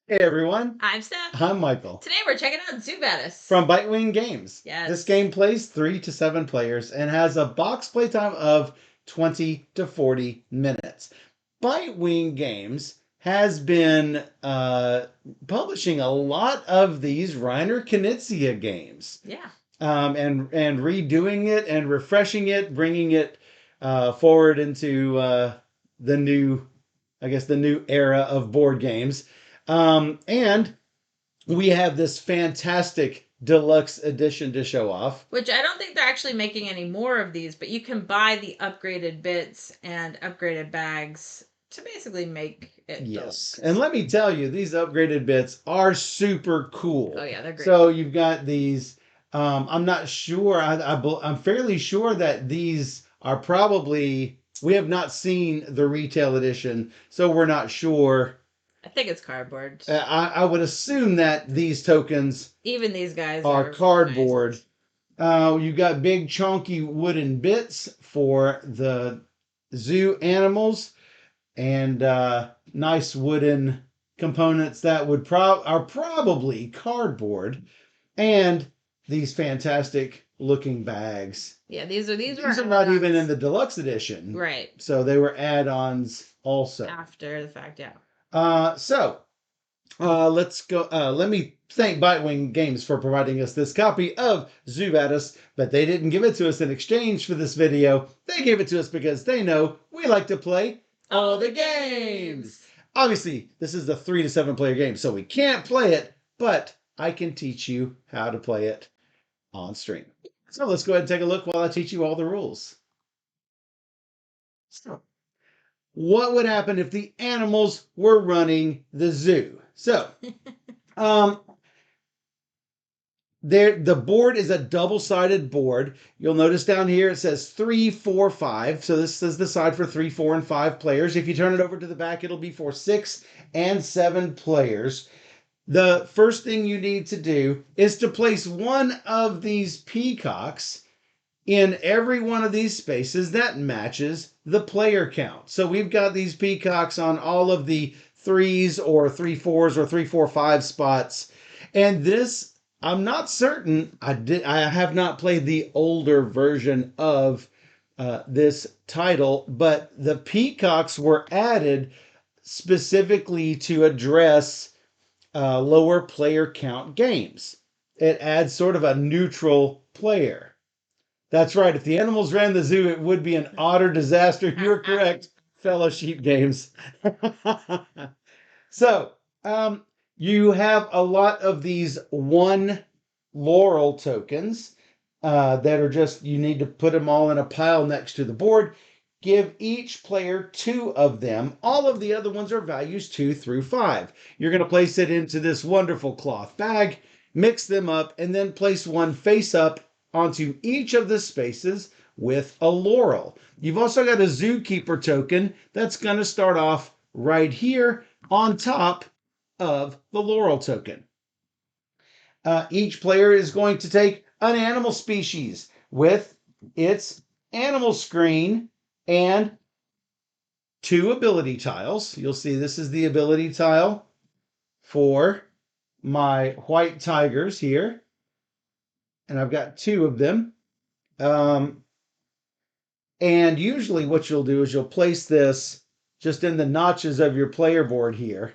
Hey everyone, I'm Steph. I'm Michael Today we're checking out Zoo Vadis. from Bitewing Games. Yes. This game plays 3 to 7 players and has a box playtime of 20 to 40 minutes. Bitewing Games has been publishing a lot of these Reiner Knizia games. Yeah. And redoing it and refreshing it, bringing it forward into the new, I guess, the new era of board games. And we have this fantastic deluxe edition to show off. Which I don't think they're actually making any more of these, but you can buy the upgraded bits and upgraded bags to basically make it Yes. deluxe. And let me tell you, these upgraded bits are super cool. Oh, yeah, they're great. So you've got these. I'm not sure. I'm fairly sure that these are probably. We have not seen the retail edition, so we're not sure. I think it's cardboard. I would assume that these tokens, even these guys, are cardboard. Nice. You got big chunky wooden bits for the zoo animals, and nice wooden components that are probably cardboard, and these fantastic looking bags. Yeah, these are not even in the deluxe edition, right? So they were add-ons also after the fact. Yeah. Let's go. Let me thank Bitewing Games for providing us this copy of Zoo Vadis, but they didn't give it to us in exchange for this video. They gave it to us because they know we like to play all the games. Obviously, this is a 3 to 7 player game, so we can't play it, but I can teach you how to play it on stream. So let's go ahead and take a look while I teach you all the rules. So, what would happen if the animals were running the zoo? So, the board is a double-sided board. You'll notice down here it says 3, 4, 5. So this is the side for 3, 4, and 5 players. If you turn it over to the back, it'll be for 6 and 7 players. The first thing you need to do is to place one of these peacocks in every one of these spaces that matches the player count. So we've got these peacocks on all of the 3s or 3 4s or 3 4 5 spots. And this, I'm not certain. I have not played the older version of this title, but the peacocks were added specifically to address lower player count games. It adds sort of a neutral player. That's right. If the animals ran the zoo, it would be an utter disaster. You're correct, fellow sheep games. So, you have a lot of these 1 laurel tokens that are just, you need to put them all in a pile next to the board. Give each player 2 of them. All of the other ones are values 2 through 5. You're going to place it into this wonderful cloth bag, mix them up, and then place one face up onto each of the spaces with a laurel. You've also got a zookeeper token that's going to start off right here on top of the laurel token. Each player is going to take an animal species with its animal screen and 2 ability tiles. You'll see this is the ability tile for my white tigers here. And I've got 2 of them. And usually what you'll do is you'll place this just in the notches of your player board here,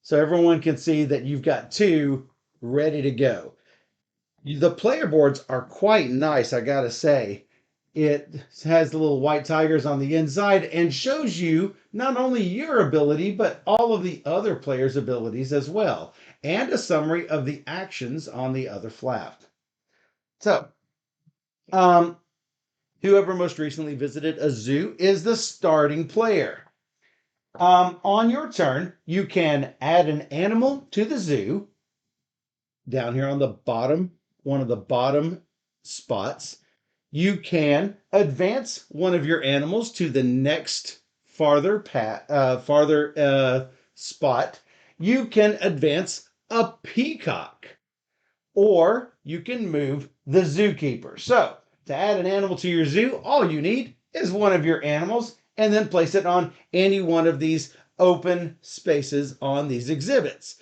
so everyone can see that you've got 2 ready to go. The player boards are quite nice, I gotta say. It has the little white tigers on the inside and shows you not only your ability, but all of the other players' abilities as well, and a summary of the actions on the other flap. So, whoever most recently visited a zoo is the starting player. On your turn, you can add an animal to the zoo down here on the bottom, one of the bottom spots. You can advance one of your animals to the next farther spot. You can advance a peacock, or you can move the zookeeper. So, to add an animal to your zoo, all you need is one of your animals and then place it on any one of these open spaces on these exhibits.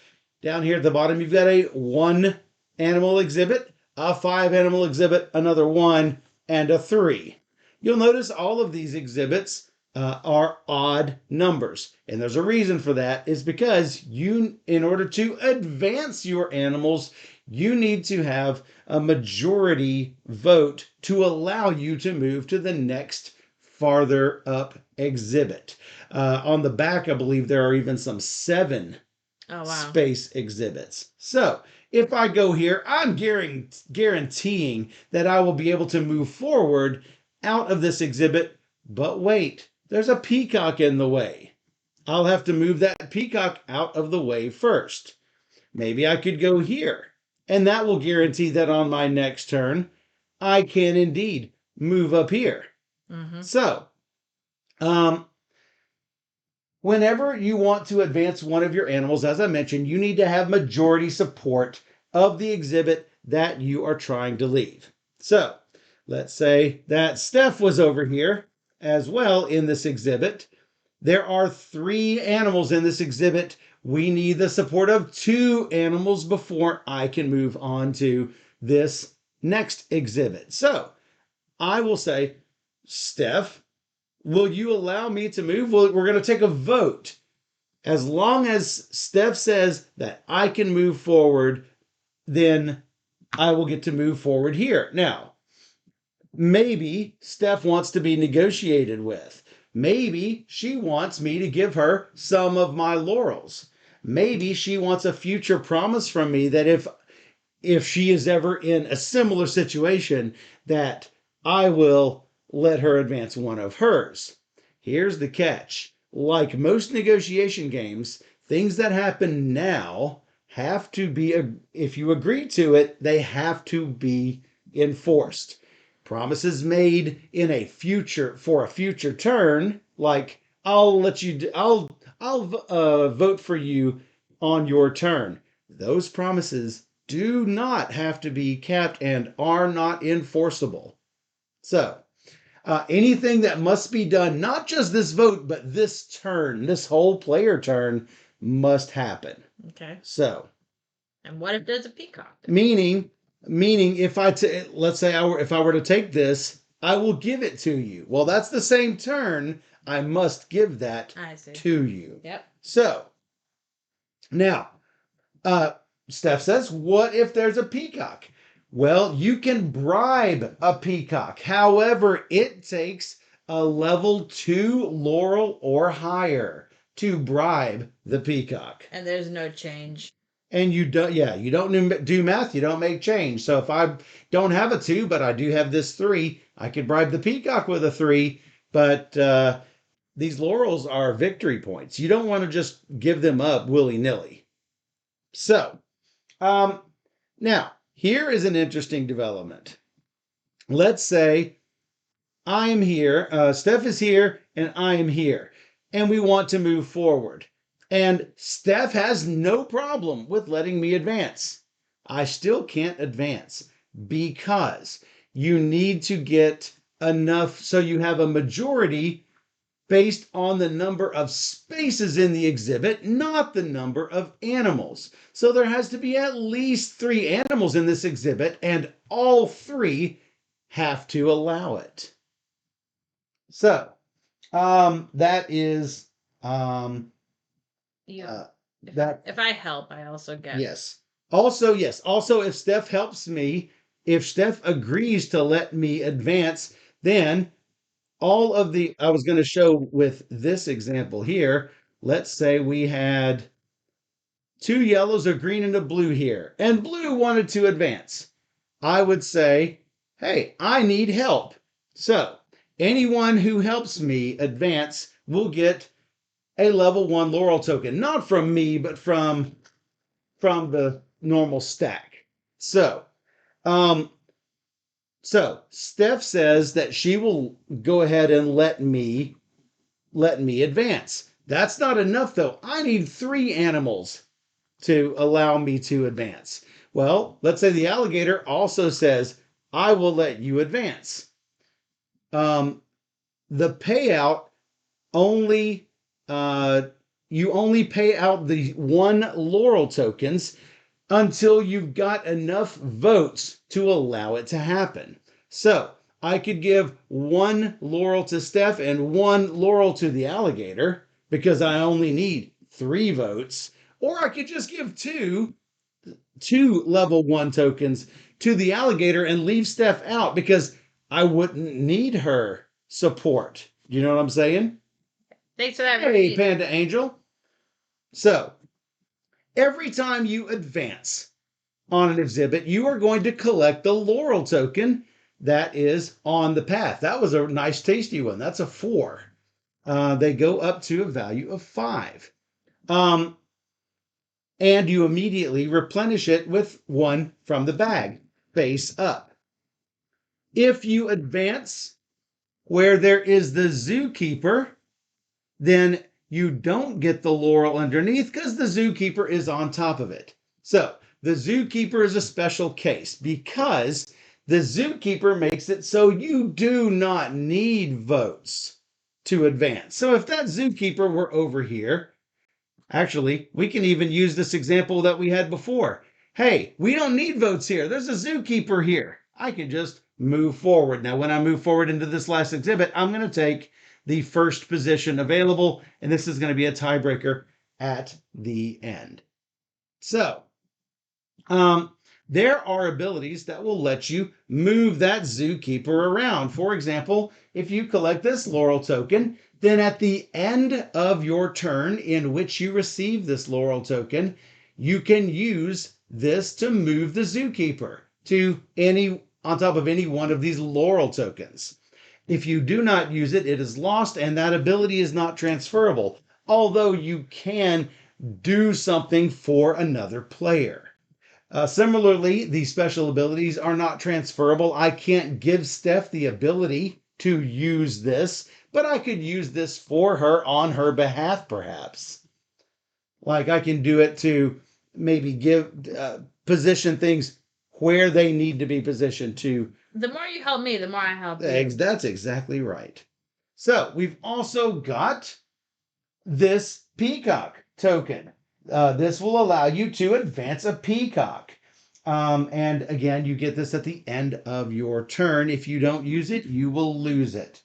Down here at the bottom, you've got a 1 animal exhibit, a 5 animal exhibit, another 1, and a 3. You'll notice all of these exhibits are odd numbers. And there's a reason for that, is because in order to advance your animals, you need to have a majority vote to allow you to move to the next farther up exhibit. On the back, I believe there are even some 7 Oh, wow. space exhibits. So if I go here, I'm guaranteeing that I will be able to move forward out of this exhibit. But wait, there's a peacock in the way. I'll have to move that peacock out of the way first. Maybe I could go here, and that will guarantee that on my next turn, I can indeed move up here. Mm-hmm. So, whenever you want to advance one of your animals, as I mentioned, you need to have majority support of the exhibit that you are trying to leave. So, let's say that Steph was over here as well in this exhibit. There are 3 animals in this exhibit. We need the support of 2 animals before I can move on to this next exhibit. So I will say, Steph, will you allow me to move? Well, we're going to take a vote. As long as Steph says that I can move forward, then I will get to move forward here. Now, maybe Steph wants to be negotiated with. Maybe she wants me to give her some of my laurels. Maybe she wants a future promise from me that if she is ever in a similar situation, that I will let her advance one of hers. Here's the catch. Like most negotiation games, things that happen now have to be, if you agree to it, they have to be enforced. Promises made in a future turn, like I'll vote for you on your turn. Those promises do not have to be kept and are not enforceable. So, anything that must be done, not just this vote, but this turn, this whole player turn, must happen. Okay. So, and what if there's a peacock? Meaning, if let's say if I were to take this, I will give it to you. Well, that's the same turn. I must give that to you. Yep. So, now, Steph says, what if there's a peacock? Well, you can bribe a peacock. However, it takes a level 2 laurel or higher to bribe the peacock. And there's no change. And you don't do math, you don't make change. So if I don't have a 2, but I do have this 3, I could bribe the peacock with a 3, but these laurels are victory points. You don't want to just give them up willy-nilly. So, now, here is an interesting development. Let's say I am here, Steph is here, and I am here, and we want to move forward. And Steph has no problem with letting me advance. I still can't advance because you need to get enough so you have a majority based on the number of spaces in the exhibit, not the number of animals. So there has to be at least 3 animals in this exhibit, and all 3 have to allow it. So, that is if I help, I also get. Yes. Also, if Steph helps me, if Steph agrees to let me advance, then I was going to show with this example here, let's say we had 2 yellows, a green, and a blue here, and blue wanted to advance. I would say, hey, I need help. So anyone who helps me advance will get a level 1 laurel token, not from me, but from the normal stack. So, Steph says that she will go ahead and let me advance. That's not enough though. I need 3 animals to allow me to advance. Well, let's say the alligator also says, I will let you advance. The payout only you only pay out the one laurel tokens until you've got enough votes to allow it to happen. So I could give one laurel to Steph and one laurel to the alligator because I only need 3 votes. Or I could just give two level 1 tokens to the alligator and leave Steph out because I wouldn't need her support. You know what I'm saying? Thanks for that Hey, repeat. Panda Angel. So every time you advance on an exhibit, you are going to collect the laurel token that is on the path. That was a nice, tasty one. That's a 4. They go up to a value of 5. Um, and you immediately replenish it with 1 from the bag, face up. If you advance where there is the zookeeper, then you don't get the laurel underneath because the zookeeper is on top of it. So the zookeeper is a special case because the zookeeper makes it so you do not need votes to advance. So if that zookeeper were over here, actually, we can even use this example that we had before. Hey, we don't need votes here. There's a zookeeper here. I can just move forward. Now, when I move forward into this last exhibit, I'm going to take the first position available, and this is going to be a tiebreaker at the end. So, um, there are abilities that will let you move that zookeeper around. For example, if you collect this laurel token, then at the end of your turn in which you receive this laurel token, you can use this to move the zookeeper to any on top of any one of these laurel tokens. If you do not use it, it is lost and that ability is not transferable, although you can do something for another player. Similarly, the special abilities are not transferable. I can't give Steph the ability to use this, but I could use this for her on her behalf, perhaps. Like I can do it to maybe give position things where they need to be positioned to. The more you help me, the more I help you. That's exactly right. So we've also got this peacock token. This will allow you to advance a peacock. And again, you get this at the end of your turn. If you don't use it, you will lose it.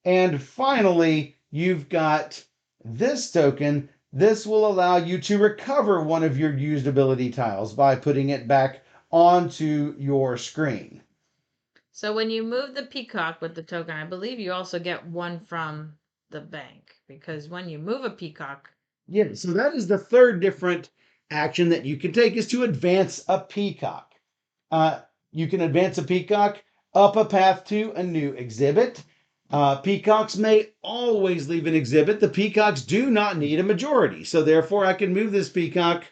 And finally, you've got this token. This will allow you to recover one of your used ability tiles by putting it back onto your screen. So when you move the peacock with the token, I believe you also get 1 from the bank because when you move a peacock, Yeah, so that is the third different action that you can take is to advance a peacock. Uh, you can advance a peacock up a path to a new exhibit. Peacocks may always leave an exhibit. The peacocks do not need a majority, so therefore I can move this peacock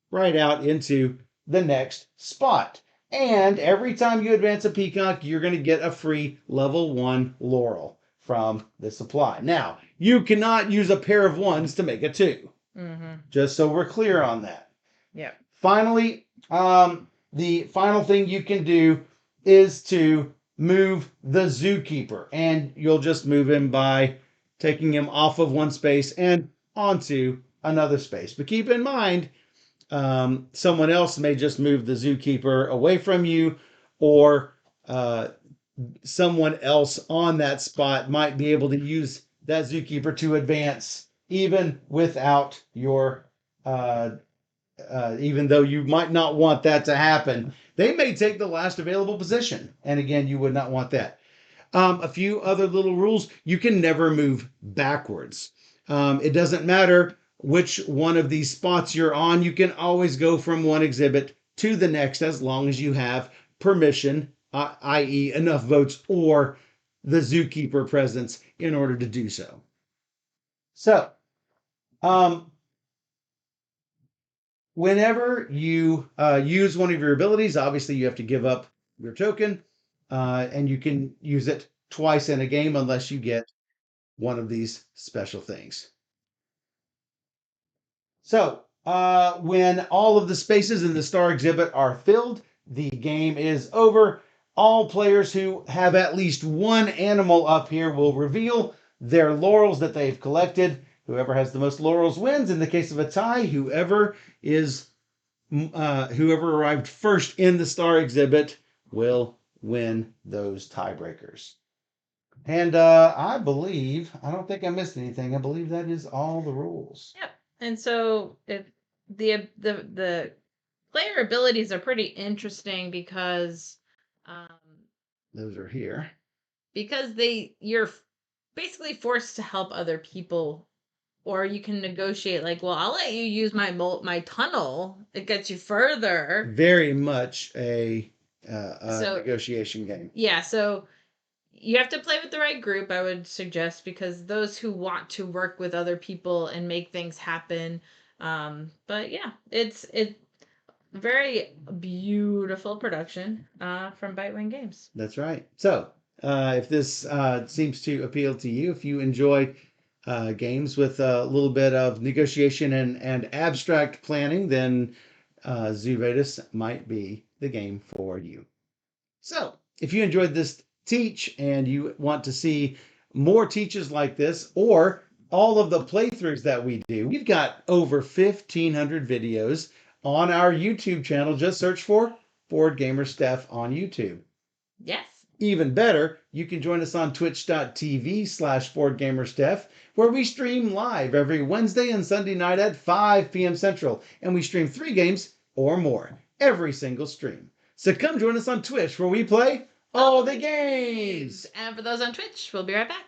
right out into the next spot. And every time you advance a peacock, you're going to get a free level 1 laurel from the supply. Now, you cannot use a pair of 1s to make a 2. Just so we're clear on that. Yeah. Finally, the final thing you can do is to move the zookeeper, and you'll just move him by taking him off of one space and onto another space. But keep in mind, someone else may just move the zookeeper away from you, or someone else on that spot might be able to use that zookeeper to advance even without your even though you might not want that to happen. They may take the last available position, and again, you would not want that. A few other little rules: you can never move backwards. It doesn't matter which one of these spots you're on, you can always go from one exhibit to the next as long as you have permission, i.e., enough votes or the zookeeper presence in order to do so. So, whenever you use one of your abilities, obviously you have to give up your token, and you can use it twice in a game unless you get one of these special things. So, when all of the spaces in the star exhibit are filled, the game is over. All players who have at least one animal up here will reveal their laurels that they've collected. Whoever has the most laurels wins. In the case of a tie, whoever arrived first in the star exhibit will win those tiebreakers. And I don't think I missed anything. I believe that is all the rules. Yep. And so if the player abilities are pretty interesting because um, Those are here. because you're basically forced to help other people, or you can negotiate like, well, I'll let you use my tunnel. It gets you further. Very much a So negotiation game. yeah, so you have to play with the right group, I would suggest, because those who want to work with other people and make things happen. But yeah, it's very beautiful production from Bitewing Games. That's right. So, if this seems to appeal to you, if you enjoy games with a little bit of negotiation and abstract planning, then Zoo Vadis might be the game for you. So, if you enjoyed this teach and you want to see more teaches like this, or all of the playthroughs that we do, we've got over 1,500 videos on our YouTube channel. Just search for Board Gamer Steph on YouTube. Yes. Even better, you can join us on twitch.tv/BoardGamerSteph, where we stream live every Wednesday and Sunday night at 5 p.m. Central, and we stream 3 games or more every single stream. So come join us on Twitch, where we play all the games. And for those on Twitch, we'll be right back.